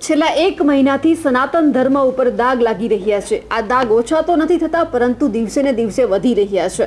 છેલ્લા 1 મહિનાથી સનાતન ધર્મ ઉપર દાગ લાગી રહ્યા છે। આ દાગ ઓછા તો નથી થતા, પરંતુ દિવસે ને દિવસે વધી રહ્યા છે।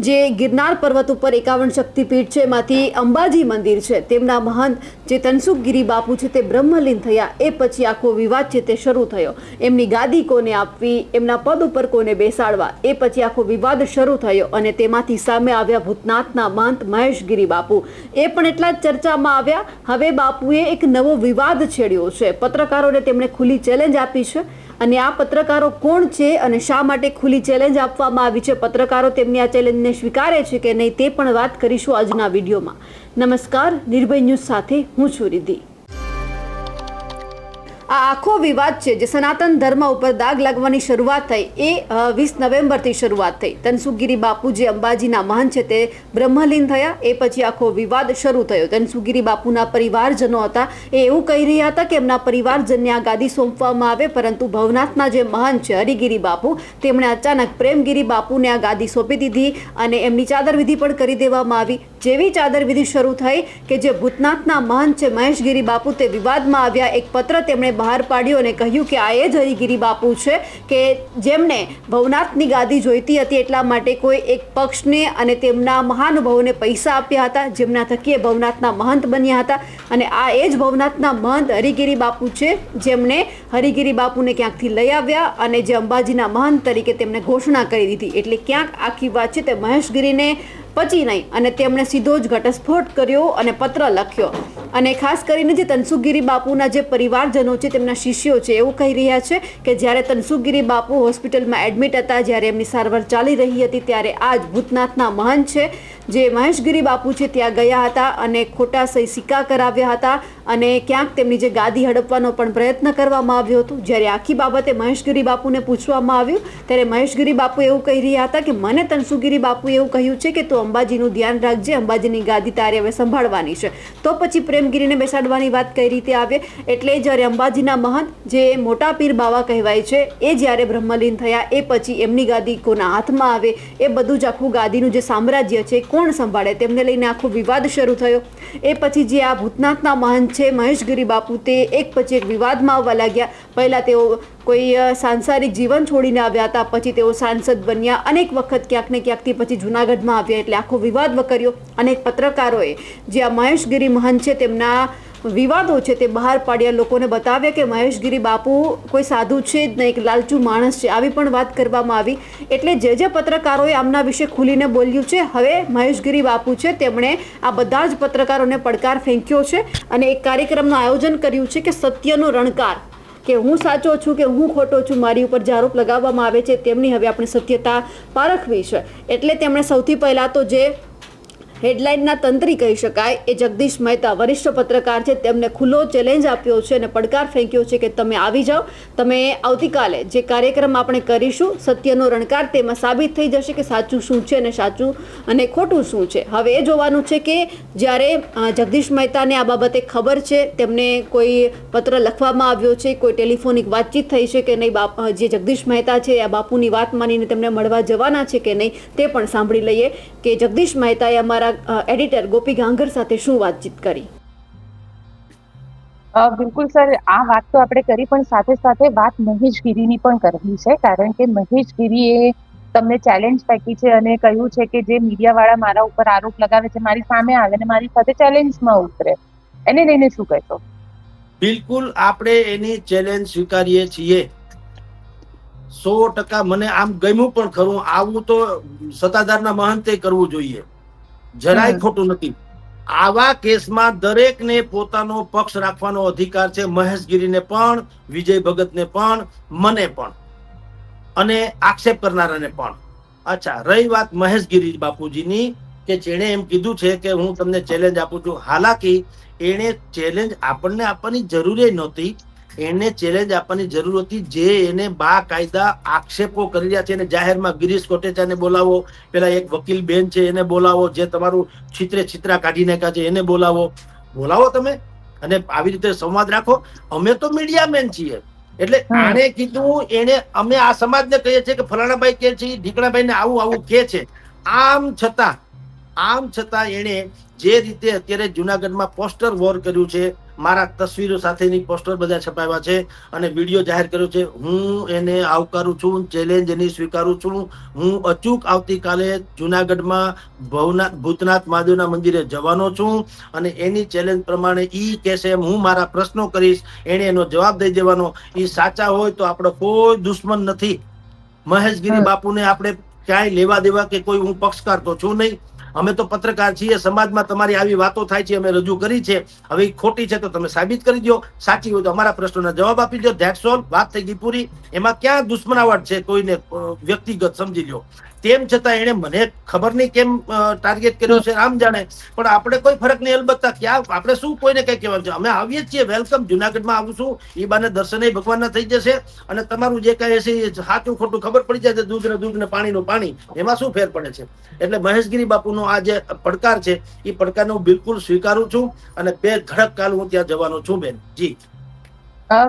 જે ગિરનાર પર્વત ઉપર 51 શક્તિપીઠ છે, એમાંથી અંબાજી મંદિર છે, તેમના મહંત જે તનસુખગીરી બાપુ છે તે બ્રહ્મલીન થયા એ પછી આખો વિવાદ છે તે શરૂ થયો। એમની ગાદી કોને આપવી, એમના પદ ઉપર કોને બેસાડવા, એ પછી આખો વિવાદ શરૂ થયો અને તેમાંથી સામે આવ્યા ભૂતનાથના મહંત મહેશગીરી બાપુ। એ પણ એટલા જ ચર્ચામાં આવ્યા। હવે બાપુએ એક નવો વિવાદ છેડ્યો છે। પત્રકારોને તેમણે ખુલ્લી ચેલેન્જ આપી છે અને આ પત્રકારો કોણ છે અને શા માટે ખુલ્લી ચેલેન્જ આપવામાં આવી છે, પત્રકારો તેમની આ ચેલેન્જને સ્વીકારે છે કે નહીં, તે પણ વાત કરીશું આજના વિડીયોમાં। નમસ્કાર, નિર્ભય ન્યૂઝ સાથે હું છું રિદ્ધિ। આ આખો વિવાદ છે જે સનાતન ધર્મ ઉપર દાગ લાગવાની શરૂઆત થઈ એ 20 નવેમ્બરથી શરૂઆત થઈ। તનસુખગીરી બાપુ જે અંબાજીના મહંત છે તે બ્રહ્મલીન થયા એ પછી આખો વિવાદ શરૂ થયો। તનસુખગીરી બાપુના પરિવારજનો હતા એ એવું કહી રહ્યા હતા કે એમના પરિવારજનને આ ગાદી સોંપવામાં આવે, પરંતુ ભવનાથના જે મહંત છે હરિગીરી બાપુ, તેમણે અચાનક પ્રેમગીરી બાપુને આ ગાદી સોંપી દીધી અને એમની ચાદર વિધિ પણ કરી દેવામાં આવી। જેવી ચાદર વિધિ શરૂ થઈ કે જે ભૂતનાથના મહંત છે મહેશગીરી બાપુ તે વિવાદમાં આવ્યા। એક પત્ર તેમણે બહાર પાડ્યો અને કહ્યું કે આ એ જ હરિગીરી બાપુ છે કે જેમને ભવનાથની ગાદી જોઈતી હતી, એટલા માટે કોઈ એક પક્ષને અને તેમના મહાનુભાવોને પૈસા આપ્યા હતા, જેમના થકી એ ભવનાથના મહંત બન્યા હતા। અને આ એ જ ભવનાથના મહંત હરિગીરી બાપુ છે જેમણે હરિગીરી બાપુને ક્યાંકથી લઈ આવ્યા અને જે અંબાજીના મહંત તરીકે તેમને ઘોષણા કરી દીધી। એટલે ક્યાંક આખી વાત છે તે મહેશગીરીને પચી નહીં અને તેમણે સીધો જ ઘટસ્ફોટ કર્યો અને પત્ર લખ્યો। અને ખાસ કરીને જે તનસુખગીરી બાપુના જે પરિવારજનો છે, તેમના શિષ્યો છે, એવું કહી રહ્યા છે કે જ્યારે તનસુખગીરી બાપુ હોસ્પિટલમાં એડમિટ હતા, જ્યારે એમની સારવાર ચાલી રહી હતી, ત્યારે આ જ ભૂતનાથના મહંત છે જે મહેશગીરી બાપુ છે ત્યાં ગયા હતા અને ખોટા સહી સિક્કા કરાવ્યા હતા અને ક્યાંક તેમની જે ગાદી હડપવાનો પણ પ્રયત્ન કરવામાં આવ્યો હતો। જ્યારે આખી બાબતે મહેશગીરી બાપુને પૂછવામાં આવ્યું ત્યારે મહેશગીરી બાપુ એવું કહી રહ્યા હતા કે મને તનસુખગીરી બાપુએ એવું કહ્યું છે કે તું અંબાજીનું ધ્યાન રાખજે, અંબાજીની ગાદી તારે હવે સંભાળવાની છે। તો પછી પ્રેમગીરીને બેસાડવાની વાત કઈ રીતે આવે? એટલે જ્યારે અંબાજીના મહંત જે મોટા પીર બાવા કહેવાય છે એ જ્યારે બ્રહ્મલીન થયા એ પછી એમની ગાદી કોના હાથમાં આવે, એ બધું જ આખું ગાદીનું જે સામ્રાજ્ય છે કોણ સંભાળે, તેમને લઈને આખો વિવાદ શરૂ થયો। એ પછી જે આ ભૂતનાથના મહંત છે મહેશગીરી બાપુ તે એક પછી એક વિવાદમાં આવવા લાગ્યા। પહેલાં તેઓ કોઈ સાંસારિક જીવન છોડીને આવ્યા હતા, પછી તેઓ સાંસદ બન્યા, અનેક વખત ક્યાંક ને ક્યાંકથી પછી જૂનાગઢમાં આવ્યા, એટલે આખો વિવાદ વકર્યો। અનેક પત્રકારોએ જે આ મહેશગીરી મહંત છે તેમના વિવાદો છે તે બહાર પાડ્યા, લોકોને બતાવ્યા કે મહેશગીરી બાપુ કોઈ સાધુ છે જ નહીં, એક લાલચુ માણસ છે, આવી પણ વાત કરવામાં આવી। એટલે જે પત્રકારોએ આમના વિશે ખુલીને બોલ્યું છે, હવે મહેશગીરી બાપુ છે તેમણે આ બધા જ પત્રકારોને પડકાર ફેંક્યો છે અને એક કાર્યક્રમનું આયોજન કર્યું છે કે સત્યનો રણકાર, કે હું સાચો છું કે હું ખોટો છું, મારી ઉપર જે આરોપ લગાવવામાં આવે છે તેમની હવે આપણે સત્યતા પારખવી છે। એટલે તેમણે સૌથી પહેલાં તો જે હેડલાઇનના તંત્રી કહી શકાય એ જગદીશ મહેતા વરિષ્ઠ પત્રકાર છે, તેમને ખુલ્લો ચેલેન્જ આપ્યો છે અને પડકાર ફેંક્યો છે કે તમે આવી જાઓ, તમે આવતીકાલે જે કાર્યક્રમ આપણે કરીશું સત્યનો રણકાર, તેમાં સાબિત થઈ જશે કે સાચું શું છે અને સાચું અને ખોટું શું છે। હવે એ જોવાનું છે કે જ્યારે જગદીશ મહેતાને આ બાબતે ખબર છે, તેમને કોઈ પત્ર લખવામાં આવ્યો છે, કોઈ ટેલિફોનિક વાતચીત થઈ છે કે નહીં, જે જગદીશ મહેતા છે આ બાપુની વાત માનીને તેમને મળવા જવાના છે કે નહીં, તે પણ સાંભળી લઈએ કે જગદીશ મહેતાએ અમારા એડિટર ગોપી ગાંગર સાથે શું વાતચીત કરી। બિલકુલ સર, આ વાત તો આપણે કરી, પણ સાથે સાથે વાત મહેશગીરીની પણ કરવી છે, કારણ કે મહેશગીરીએ તમને ચેલેન્જ ફેંકી છે અને કહ્યું છે કે જે મીડિયાવાળા મારા ઉપર આરોપ લગાવે છે મારી સામે આવે અને મારી સાથે ચેલેન્જમાં ઉતરે, એને લઈને શું કહેશો? બિલકુલ આપણે એની ચેલેન્જ સ્વીકારીએ છીએ 100%। મને આમ ગમ્યું પણ ખરું, આવું તો સત્તાધારના મહંતે કરવું જોઈએ, જરાય ખોટું નથી। આવા કેસમાં દરેકને પોતાનો પક્ષ રાખવાનો અધિકાર છે, મહેશગીરીને પણ, વિજય ભગતને પણ, મને પણ અને આક્ષેપ કરનારાને પણ। અચ્છા, રહી વાત મહેશગીરી બાપુજીની કે જેણે એમ કીધું છે કે હું તમને ચેલેન્જ આપું છું, હાલાકી એને ચેલેન્જ આપણને આપવાની જરૂર નહોતી, એને ચેલેન્જ આપવાની જરૂર હતી જે એને બાકાયદા આક્ષેપો કરી રહ્યા છે। એને જાહેરમાં ગિરીશ કોટેચાને બોલાવો, પેલા એક વકીલ બેન છે એને બોલાવો, જે તમારું છિત્રા કાઢી નાખ્યા છે એને બોલાવો તમે અને આવી રીતે સંવાદ રાખો। અમે તો મીડિયા મેન છીએ, એટલે આણે કીધું એને, અમે આ સમાજને કહીએ છીએ કે ફલાણાભાઈ કે છે, ઢીકણાભાઈને આવું કે છે, આમ છતાં એણે જે રીતે અત્યારે જુનાગઢમાં પોસ્ટર વોર કર્યું છે, મારા તસવીરો સાથેની પોસ્ટર બધા છપાવ્યા છે અને વિડીયો જાહેર કર્યો છે. હું એને આવકારું છું, ચેલેન્જ એની સ્વીકારું છું. હું અચૂક આવતીકાલે જુનાગઢમાં ભૂતનાથ મહાદેવના મંદિરે જવાનો છું અને એની ચેલેન્જ પ્રમાણે ઈ કહેશે એમ હું મારા પ્રશ્નો કરીશ, એને એનો જવાબ દઈ દેવાનો. ઈ સાચા હોય તો આપણો કોઈ દુશ્મન નથી. મહેશગીરી બાપુને આપણે ક્યાંય લેવા દેવા કે કોઈ હું પક્ષકાર તો છું નહીં. અમે તો પત્રકાર છીએ, સમાજમાં તમારી આવી વાતો થાય છે અમે રજૂ કરી છે. હવે ખોટી છે તો તમે સાબિત કરી દો, સાચી હોય તો અમારા પ્રશ્નોના જવાબ આપી દો. ધેટ્સ ઓલ, વાત થઈ ગઈ પૂરી. એમાં ક્યાં દુશ્મનાવટ છે કોઈને વ્યક્તિગત, સમજી લો. તેમ છતાં એને મને ખબર નહીં કેમ ટાર્ગેટ કર્યો છે, આમ જાણે. પણ આપણે કોઈ ફરક નહીં. અલબત્ત ક્યાં આપણે શું કોઈને કઈ કહેવાનું છે. અમે આવીએ જ છીએ, વેલકમ. જુનાગઢમાં આવીશું, એ બાને દર્શન ભગવાનના થઈ જશે અને તમારું જે કઈ હશે એ સાચું ખોટું ખબર પડી જાય. દૂધ ને પાણીનું પાણી, એમાં શું ફેર પડે છે. એટલે મહેશગીરી બાપુનો આ જે પડકાર છે એ પડકારને હું બિલકુલ સ્વીકારું છું અને બે ધડક કાલ હું ત્યાં જવાનો છું બેન. જી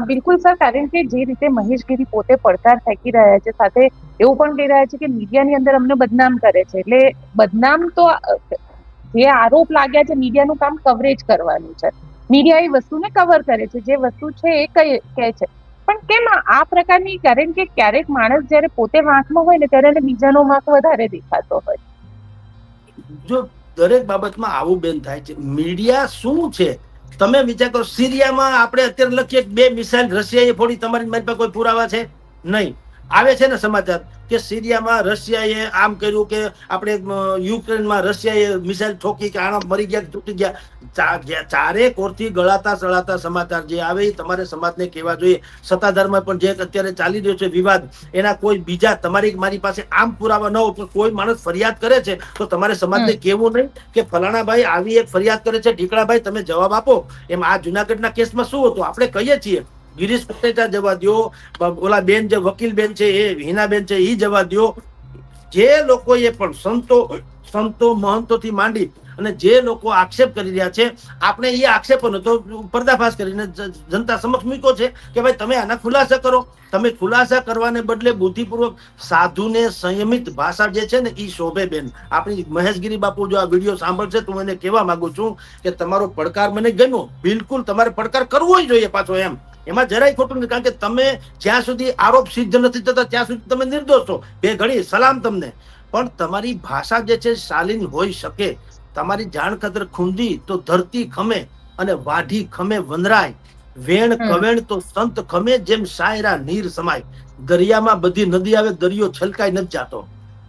બિલકુલ સર, કારણ કે જે રીતે મહેશગીરી પોતે પડકાર ફેંકી રહ્યા છે, સાથે એવું પણ કહી રહ્યા છે કે મીડિયાની અંદર અમને બદનામ કરે છે. એટલે બદનામ તો જે આરોપ લાગ્યા છે, મીડિયાનું કામ કવરેજ કરવાનું છે. મીડિયા એ વસ્તુને કવર કરે છે, જે વસ્તુ છે એ કહે છે. પણ કેમ આ પ્રકારની, કારણ કે ક્યારેક માણસ જયારે પોતે વાંકમાં હોય ને ત્યારે એને બીજાનો વાંક વધારે દેખાતો હોય. જો દરેક બાબતમાં આવું બેન થાય છે. મીડિયા શું છે તમે વિચાર કરો. સિરિયામાં આપણે અત્યારે લખીએ 2 મિસાઇલ રશિયાએ ફોડી, તમારી મારી પાસે કોઈ પુરાવા છે નહીં. આવે છે ને સમાચાર કે સિરિયામાં રશિયાએ આમ કર્યું, કે આપણે યુક્રેનમાં રશિયાએ મિસાઇલ ઠોકી, કે આણા મરી ગયા, તૂટી ગયા. ચારે કોરથી ગળાતા સળાતા સમાચાર જે આવે એ તમારે સમાજને કહેવા જોઈએ. સત્તાધારમાં પણ જે અત્યારે ચાલી રહ્યો છે વિવાદ, એના કોઈ બીજા તમારી મારી પાસે આમ પુરાવા ન હોય, કોઈ માણસ ફરિયાદ કરે છે તો તમારે સમાજને કહેવું નહીં કે ફલાણા ભાઈ આવી એક ફરિયાદ કરે છે, ઢીકળાભાઈ તમે જવાબ આપો. એમ આ જુનાગઢના કેસમાં શું હતું આપણે કહીએ છીએ. ગિરીશ પટેચા જવા દો, ઓલા બેન જે વકીલ બેન છે એ હિના બેન છે એ જવા દો. જે લોકોએ પણ સંતો મહંતોથી માંડી અને જે લોકો આક્ષેપ કરી રહ્યા છે, આપણે એ આક્ષેપોનો તો પર્દાફાશ કરીને જનતા સમક્ષ મૂક્યો છે કે ભાઈ તમે આના ખુલાસા કરો. તમે ખુલાસા કરવાને બદલે બુદ્ધિપૂર્વક સાધુને સંયમિત ભાષા જે છે ને એ શોભે બેન. આપણી મહેશગીરી બાપુ જો આ વિડીયો સાંભળશે તો હું એને કહેવા માંગુ છું કે તમારો પડકાર મને ગમ્યો. બિલકુલ તમારે પડકાર કરવો જ જોઈએ પાછો, એમાં જરાય ખોટું નથી. કારણ કે તમે જ્યાં સુધી આરોપ સિદ્ધ નથી થતા ત્યાં સુધી તમે નિર્દોષ છો. બે ઘડી સલામ તમને. પણ તમારી ભાષા જે છે શાલીન હોઈ શકે. તમારી જાણ ખાતર ખૂંદી તો ધરતી ખમે અને વાઢી ખમે વનરાય. વેણ કવેણ તો સંત ખમે, જેમ શાયરા નીર સમાય. દરિયામાં બધી નદી આવે, દરિયો છલકાઈ નથી જાતો.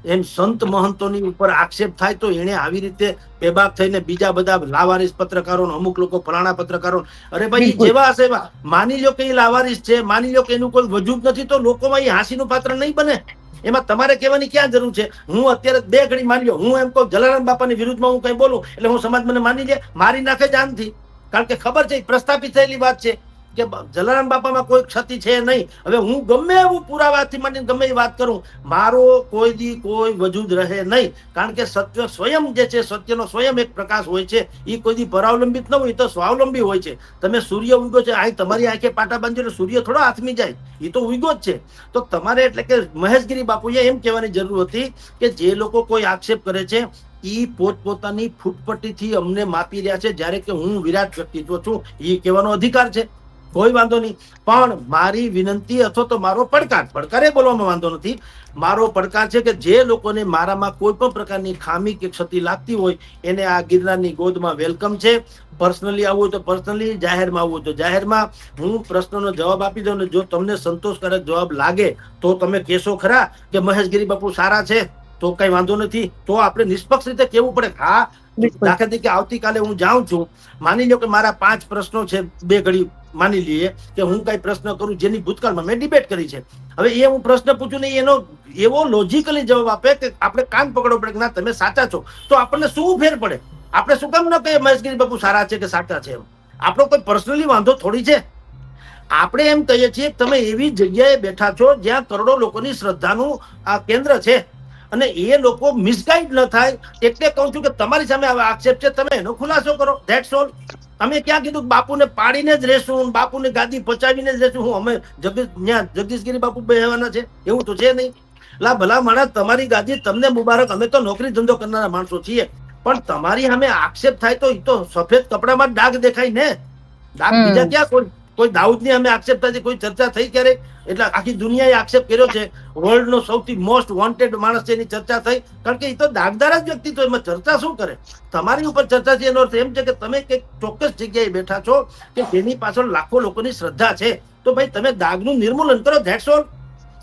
એમ સંત મહંતોની ઉપર આક્ષેપ થાય તો એને આવી રીતે બેબાક થઈને બીજા બધા લાવારીસ પત્રકારો, અમુક લોકો ફલાણા પત્રકારો, અરે ભાઈ જેવા હશે એવા. માની લો કે એ લાવારીસ છે, માની લો કે એનું કોઈ વજૂદ નથી, તો લોકોમાં એ હાંસીનું પાત્ર નહીં બને. એમાં તમારે કહેવાની ક્યાં જરૂર છે. હું અત્યારે 2 ઘડી માની લો, હું એમ કહું જલારામ બાપાની વિરુદ્ધમાં હું કઈ બોલું એટલે હું સમાજ મને માની લે, મારી નાખે જાનથી. કારણ કે ખબર છે પ્રસ્થાપિત થયેલી વાત છે કે જલારામ બાપામાં કોઈ ક્ષતિ છે નહીં. હવે હું ગમે એવું પુરાવાથી માંડીને ગમે એ વાત કરું, મારો કોઈ દી કોઈ વજૂદ રહે નહીં. કારણ કે સત્ય સ્વયં જે છે, સત્યનો સ્વયં એક પ્રકાશ હોય છે. એ કોઈ દી પરાવલંબિત ન હોય, તો સ્વાવલંબી હોય છે. તમે સૂર્ય ઉગ્યો છે, આ તમારી આંખે પાટા બાંધ્યો એટલે સૂર્ય થોડો હાથમી જાય, એ તો ઉગ્યો જ છે. તો તમારે એટલે કે મહેશગીરી બાપુએ એમ કહેવાની જરૂર હતી કે જે લોકો કોઈ આક્ષેપ કરે છે એ પોતપોતાની ફૂટપટ્ટીથી અમને માપી રહ્યા છે, જ્યારે કે હું વિરાટ વ્યક્તિત્વ છું, એ કહેવાનો અધિકાર છે. કોઈ વાંધો નહીં. પણ મારી વિનંતી અથવા તો મારો પડકારે બોલવામાં વાંધો નથી. મારો પડકાર છે કે જે લોકોને મારામાં કોઈ પણ પ્રકારની ખામી કે ક્ષતિ લાગતી હોય એને આ ગિરનારની ગોદમાં વેલકમ છે. પર્સનલી આવવું હોય તો પર્સનલી, જાહેરમાં આવવું હોય તો જાહેરમાં. હું પ્રશ્નનો જવાબ આપી દઉં ને જો તમને સંતોષકારક જવાબ લાગે તો તમે કહેશો ખરા કે મહેશગીરી બાપુ સારા છે, તો કઈ વાંધો નથી. તો આપણે નિષ્પક્ષ રીતે કહેવું પડે. હા, દાખલા તરીકે આવતીકાલે હું જાઉં છું, માની લો કે મારા 5 પ્રશ્નો છે, 2 ઘડી માની લઈએ કે હું કઈ પ્રશ્ન કરું જેની ભૂતકાળમાં મેં ડિબેટ કરી છે. હવે એ હું પ્રશ્ન પૂછું ને એનો એવો લોજિકલી જવાબ આપે કે આપણે કાન પકડવો પડે કે ના તમે સાચા છો, તો આપણને શું ફેર પડે. આપણે શું કામ ન કહીએ મહેશગીરી બાપુ સારા છે કે સાચા છે. એમ આપણો કોઈ પર્સનલી વાંધો થોડી છે. આપણે એમ કહીએ છીએ તમે એવી જગ્યાએ બેઠા છો જ્યાં કરોડો લોકોની શ્રદ્ધાનું આ કેન્દ્ર છે અને એ લોકો મિસગાઈડ ન થાય એટલે કહું છું કે તમારી સામે આક્ષેપ છે, તમે એનો ખુલાસો કરો. That's all. અમે ક્યાં કીધું બાપુને પાડીને જ રહેશું, બાપુને ગાદી પચાવીને જ રહેશું. હું અમે જગદીશગીરી બાપુ બેહવાના છે એવું તો છે નહીં. લા ભલા માણસ, તમારી ગાદી તમને મુબારક. અમે તો નોકરી ધંધો કરનારા માણસો છીએ, પણ તમારી સામે આક્ષેપ થાય તો એ તો સફેદ કપડામાં ડાઘ દેખાય ને. બીજા ક્યાં કોઈ દાઉદની અમે આક્ષેપ થાય કોઈ ચર્ચા થઈ ક્યારે? એટલે આખી દુનિયાએ આક્ષેપ કર્યો છે. વર્લ્ડ નો સૌથી મોસ્ટ વોન્ટેડ માણસ છે એની ચર્ચા થઈ, કારણ કે એ તો દાગદાર જ વ્યક્તિ, તો એમાં ચર્ચા શું કરે? તમારી ઉપર ચર્ચા છે એનો અર્થ એમ છે કે તમે કઈક ચોક્કસ જગ્યાએ બેઠા છો કે જેની પાછળ લાખો લોકોની શ્રદ્ધા છે, તો ભાઈ તમે દાગનું નિર્મૂલન કરો. That's all.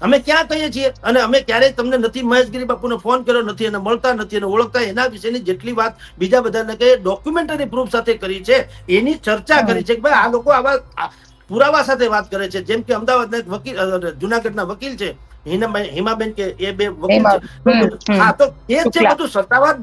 અમે ક્યાં કહીએ છીએ, અને અમે ક્યારેય તમને નથી મહેશગીરી બાપુને ફોન કર્યો, નથી એને મળતા, નથી એને ઓળખતા. એના વિશેની જેટલી વાત બીજા બધાને કહે ડોક્યુમેન્ટરી પ્રૂફ સાથે કરી છે, એની ચર્ચા કરી છે કે ભાઈ આ લોકો આવા પુરાવા સાથે વાત કરે છે. જેમ કે અમદાવાદના એક વકીલ, જુનાગઢના વકીલ છે હિમાબેન, કે એ બે વકીલ છે. હા, તો એ છે બધું સત્તાવાર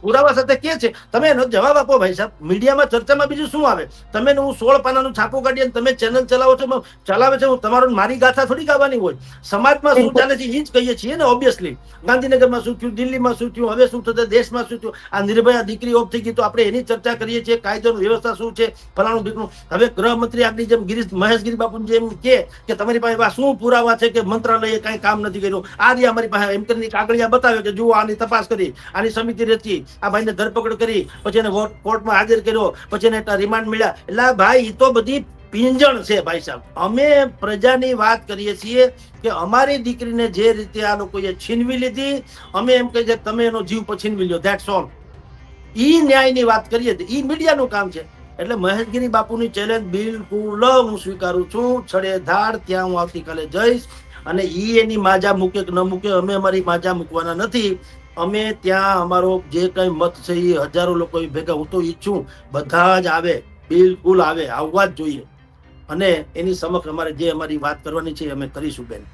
પુરાવા સાથે કે છે. તમે એનો જવાબ આપો ભાઈ સાહેબ. મીડિયામાં ચર્ચામાં બીજું શું આવે? તમે હું 16 પાનાનું છાપું કાઢી અને તમે ચેનલ ચલાવો છો, ચલાવે છે, તમારો મારી ગાથા થોડી ગાવાની હોય. સમાજમાં શું ચાલે છે એ જ કહીએ છીએ ને. ઓબ્વિયસલી ગાંધીનગરમાં શું થયું, દિલ્હીમાં શું થયું, હવે શું થશે, દેશમાં શું થયું, આ નિર્ભયા દીકરી ઓફ થઈ ગઈ, તો આપણે એની ચર્ચા કરીએ છીએ. કાયદોની વ્યવસ્થા શું છે, ફલાણું ઢીકણું. હવે ગૃહમંત્રી આગળ જેમ મહેશગીરી બાપુ જેમ કે તમારી પાસે શું પુરાવા છે કે મંત્રાલયે કઈ કામ નથી કર્યું, આ રહ્યા અમારી પાસે એમ કરીને કાગળિયા બતાવ્યો કે જુઓ આની તપાસ કરી, આની સમિતિ રચી, આ ભાઈને ધરપકડ કરી, પછી એને કોર્ટમાં હાજર કર્યો, પછી એને રિમાન્ડ મળ્યા. એટલે ભાઈ એ તો બધી પીંજણ છે ભાઈ સાહેબ. અમે પ્રજાની વાત કરીએ છીએ કે અમારી દીકરીને જે રીતે આ લોકોએ છીનવી લીધી, અમે એમ કહીએ કે તમે એનો જીવ પછી છીનવી લ્યો. That's all. ઈ ન્યાયની વાત કરીએ, ઈ મીડિયાનું કામ છે. એટલે મહેશગીરી બાપુની ચેલેન્જ બિલકુલ હું સ્વીકારું છું. છડે ધાડ ત્યાં હું આવતીકાલે જઈશ, અને ઈ એની માજા મૂકે કે ન મૂકે, અમે અમારી માજા મૂકવાના નથી. અમે ત્યાં અમારો જે કઈ મત છે એ હજારો લોકો ભેગા, હું તો ઈચ્છું બધા જ આવે, બિલકુલ આવે, આવવા જ જોઈએ. અને એની સમક્ષ અમારે જે અમારી વાત કરવાની છે અમે કરીશું બેન.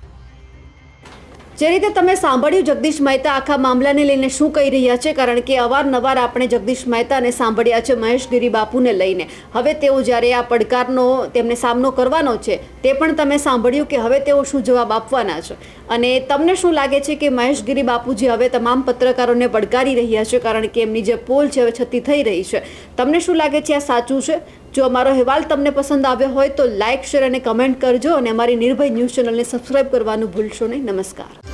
જે રીતે તમે સાંભળ્યું જગદીશ મહેતા આખા મામલાને લઈને શું કહી રહ્યા છે, કારણ કે અવારનવાર આપણે જગદીશ મહેતાને સાંભળ્યા છે મહેશગીરી બાપુને લઈને. હવે તેઓ જ્યારે આ પડકારનો તેમને સામનો કરવાનો છે, તે પણ તમે સાંભળ્યું કે હવે તેઓ શું જવાબ આપવાના છે. અને તમને શું લાગે છે કે મહેશગીરી બાપુજી હવે તમામ પત્રકારોને પડકારી રહ્યા છે, કારણ કે એમની જે પોલ છે હવે છતી થઈ રહી છે. તમને શું લાગે છે આ સાચું છે? જો અમારો અહેવાલ તમને પસંદ આવ્યો હોય તો લાઇક, શેર અને કમેન્ટ કરજો, અને અમારી નિર્ભય ન્યૂઝ ચેનલને સબસ્ક્રાઇબ કરવાનું ભૂલશો નહીં. નમસ્કાર.